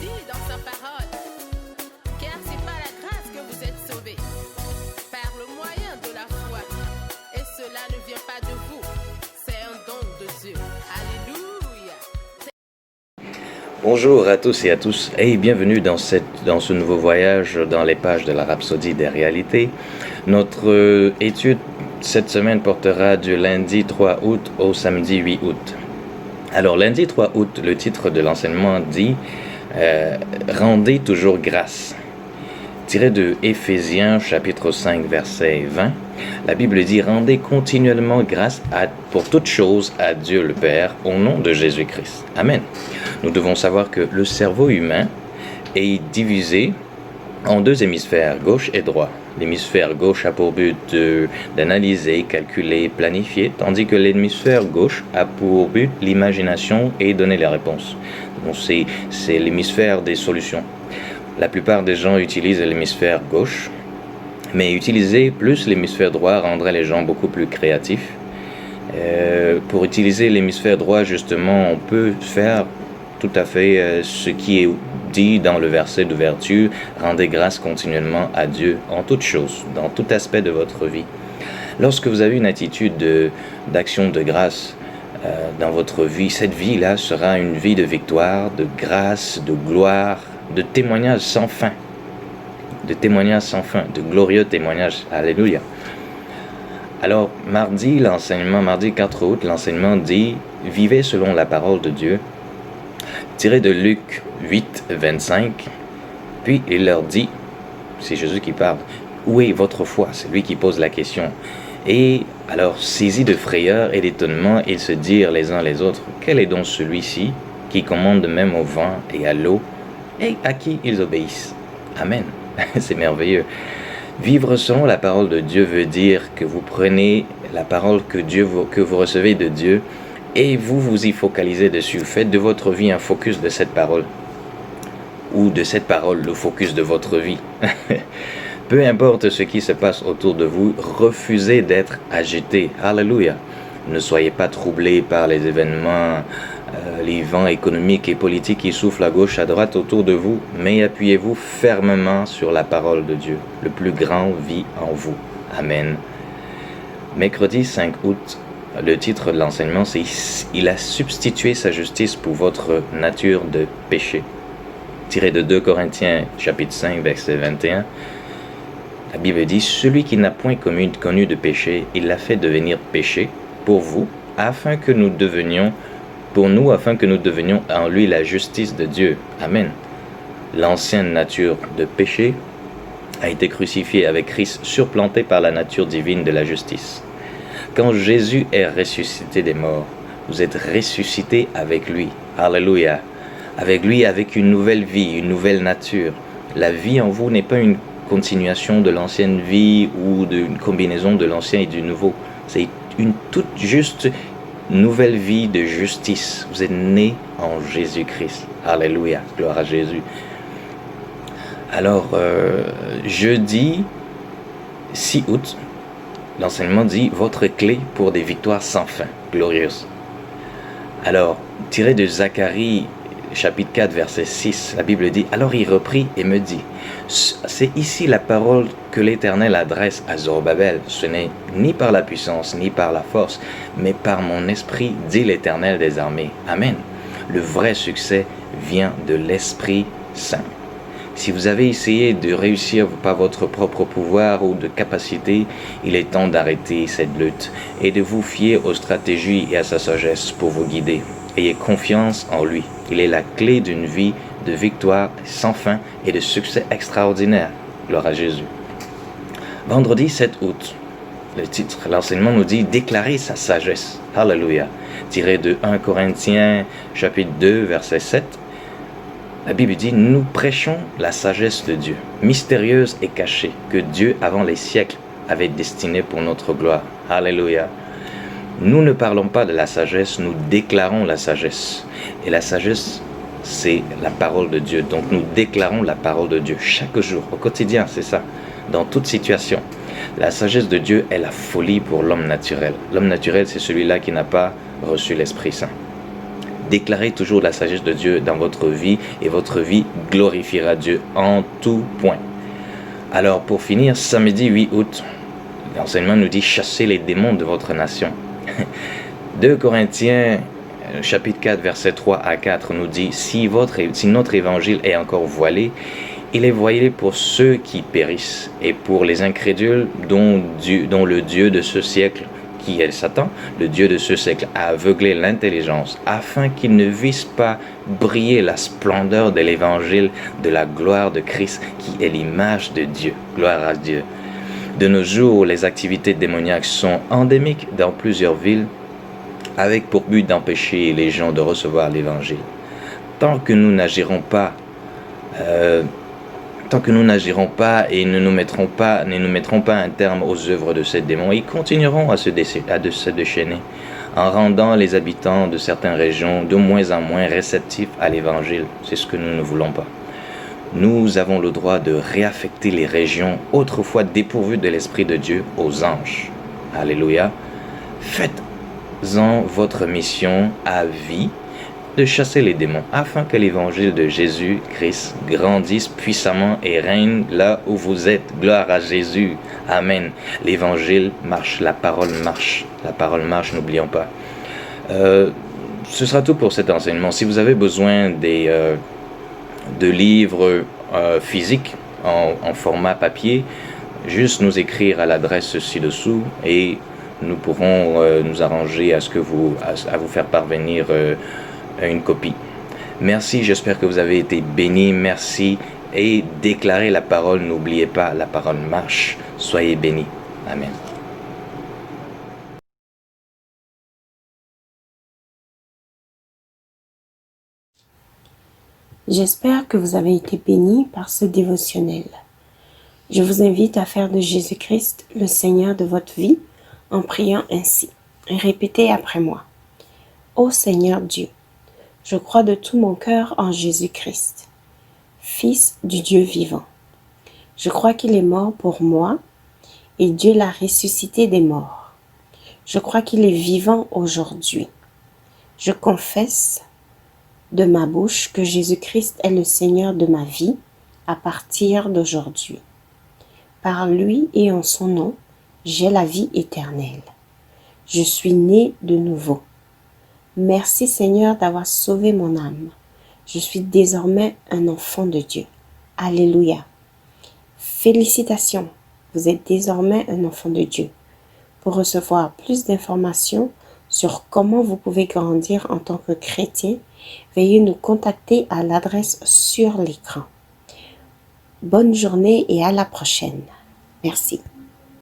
dit dans sa parole, car c'est par la grâce que vous êtes sauvés, par le moyen de la foi. Et cela ne vient pas de vous, c'est un don de Dieu. Alléluia. Bonjour à tous et à tous et bienvenue dans ce nouveau voyage dans les pages de la Rhapsodie des réalités. Notre étude cette semaine portera du lundi 3 août au samedi 8 août. Alors lundi 3 août, le titre de l'enseignement dit « Rendez toujours grâce ». Tiré de Éphésiens chapitre 5 verset 20, la Bible dit « Rendez continuellement grâce pour toutes choses à Dieu le Père au nom de Jésus-Christ. » Amen. Nous devons savoir que le cerveau humain est divisé en deux hémisphères, gauche et droit. L'hémisphère gauche a pour but d'analyser, calculer, planifier, tandis que l'hémisphère gauche a pour but l'imagination et donner les réponses. Donc c'est l'hémisphère des solutions. La plupart des gens utilisent l'hémisphère gauche, mais utiliser plus l'hémisphère droit rendrait les gens beaucoup plus créatifs. Pour utiliser l'hémisphère droit, justement, on peut faire tout à fait ce qui est dit dans le verset d'ouverture, rendez grâce continuellement à Dieu en toutes choses, dans tout aspect de votre vie. Lorsque vous avez une attitude d'action de grâce dans votre vie, cette vie-là sera une vie de victoire, de grâce, de gloire, de témoignages sans fin, de glorieux témoignages. Alléluia. Alors, mardi 4 août, l'enseignement dit « Vivez selon la parole de Dieu », tiré de Luc 8, 25. Puis il leur dit, c'est Jésus qui parle, « Où est votre foi ?» C'est lui qui pose la question. Et alors, saisis de frayeur et d'étonnement, ils se dirent les uns les autres, « Quel est donc celui-ci qui commande même au vent et à l'eau et à qui ils obéissent ?» Amen. C'est merveilleux. Vivre selon la parole de Dieu veut dire que vous prenez la parole que vous recevez de Dieu et vous y focalisez dessus. Faites de votre vie un focus de cette parole. Ou de cette parole, le focus de votre vie. Peu importe ce qui se passe autour de vous, refusez d'être agité. Alléluia. Ne soyez pas troublés par les événements, les vents économiques et politiques qui soufflent à gauche, à droite autour de vous, mais appuyez-vous fermement sur la parole de Dieu. Le plus grand vit en vous. Amen. Mercredi 5 août, le titre de l'enseignement, c'est « Il a substitué sa justice pour votre nature de péché ». Tiré de 2 Corinthiens chapitre 5 verset 21, la Bible dit « Celui qui n'a point connu de péché, il l'a fait devenir péché pour vous, afin que nous devenions en lui la justice de Dieu. » Amen. L'ancienne nature de péché a été crucifiée avec Christ, surplantée par la nature divine de la justice. Quand Jésus est ressuscité des morts, vous êtes ressuscité avec lui. Alléluia. Avec lui, avec une nouvelle vie, une nouvelle nature. La vie en vous n'est pas une continuation de l'ancienne vie ou d'une combinaison de l'ancien et du nouveau. C'est une toute juste nouvelle vie de justice. Vous êtes né en Jésus-Christ. Alléluia. Gloire à Jésus. Alors, jeudi 6 août, l'enseignement dit « Votre clé pour des victoires sans fin, glorieuses ». Alors, tiré de Zacharie, chapitre 4, verset 6, la Bible dit « Alors il reprit et me dit, c'est ici la parole que l'Éternel adresse à Zorobabel. Ce n'est ni par la puissance, ni par la force, mais par mon esprit, dit l'Éternel des armées. » Amen. Le vrai succès vient de l'Esprit Saint. Si vous avez essayé de réussir par votre propre pouvoir ou de capacité, il est temps d'arrêter cette lutte et de vous fier aux stratégies et à sa sagesse pour vous guider. Ayez confiance en lui. Il est la clé d'une vie de victoire sans fin et de succès extraordinaire. Gloire à Jésus. Vendredi 7 août, l'enseignement nous dit « Déclarer sa sagesse ». Alléluia. Tiré de 1 Corinthiens chapitre 2, verset 7. La Bible dit « Nous prêchons la sagesse de Dieu, mystérieuse et cachée, que Dieu, avant les siècles, avait destinée pour notre gloire. » Alléluia. Nous ne parlons pas de la sagesse, nous déclarons la sagesse. Et la sagesse, c'est la parole de Dieu. Donc nous déclarons la parole de Dieu chaque jour, au quotidien, c'est ça, dans toute situation. La sagesse de Dieu est la folie pour l'homme naturel. L'homme naturel, c'est celui-là qui n'a pas reçu l'Esprit Saint. Déclarez toujours la sagesse de Dieu dans votre vie et votre vie glorifiera Dieu en tout point. Alors pour finir, samedi 8 août, l'enseignement nous dit « Chassez les démons de votre nation ». 2 Corinthiens chapitre 4 verset 3 à 4 nous dit « Si notre évangile est encore voilé, il est voilé pour ceux qui périssent et pour les incrédules dont le Dieu de ce siècle, qui est Satan, le Dieu de ce siècle, a aveuglé l'intelligence, afin qu'ils ne vissent pas briller la splendeur de l'évangile de la gloire de Christ, qui est l'image de Dieu. Gloire à Dieu. De nos jours, les activités démoniaques sont endémiques dans plusieurs villes, avec pour but d'empêcher les gens de recevoir l'évangile. Tant que nous n'agirons pas et ne nous mettrons pas un terme aux œuvres de ces démons, ils continueront à se déchaîner, en rendant les habitants de certaines régions de moins en moins réceptifs à l'évangile. C'est ce que nous ne voulons pas. Nous avons le droit de réaffecter les régions autrefois dépourvues de l'Esprit de Dieu aux anges. Alléluia. Faites-en votre mission à vie de chasser les démons, afin que l'évangile de Jésus-Christ grandisse puissamment et règne là où vous êtes. Gloire à Jésus. Amen. L'évangile marche, la parole marche. La parole marche, n'oublions pas. Ce sera tout pour cet enseignement. Si vous avez besoin de livres physiques en format papier, juste nous écrire à l'adresse ci-dessous et nous pourrons nous arranger à vous faire parvenir une copie. Merci, j'espère que vous avez été bénis. Merci et déclarez la parole. N'oubliez pas, la parole marche. Soyez bénis. Amen. J'espère que vous avez été bénis par ce dévotionnel. Je vous invite à faire de Jésus-Christ le Seigneur de votre vie en priant ainsi. Répétez après moi. Ô Seigneur Dieu, je crois de tout mon cœur en Jésus-Christ, Fils du Dieu vivant. Je crois qu'il est mort pour moi et Dieu l'a ressuscité des morts. Je crois qu'il est vivant aujourd'hui. Je confesse de ma bouche que Jésus-Christ est le Seigneur de ma vie à partir d'aujourd'hui. Par lui et en son nom, j'ai la vie éternelle. Je suis né de nouveau. Merci Seigneur d'avoir sauvé mon âme. Je suis désormais un enfant de Dieu. Alléluia. Félicitations, vous êtes désormais un enfant de Dieu. Pour recevoir plus d'informations sur comment vous pouvez grandir en tant que chrétien, veuillez nous contacter à l'adresse sur l'écran. Bonne journée et à la prochaine. Merci.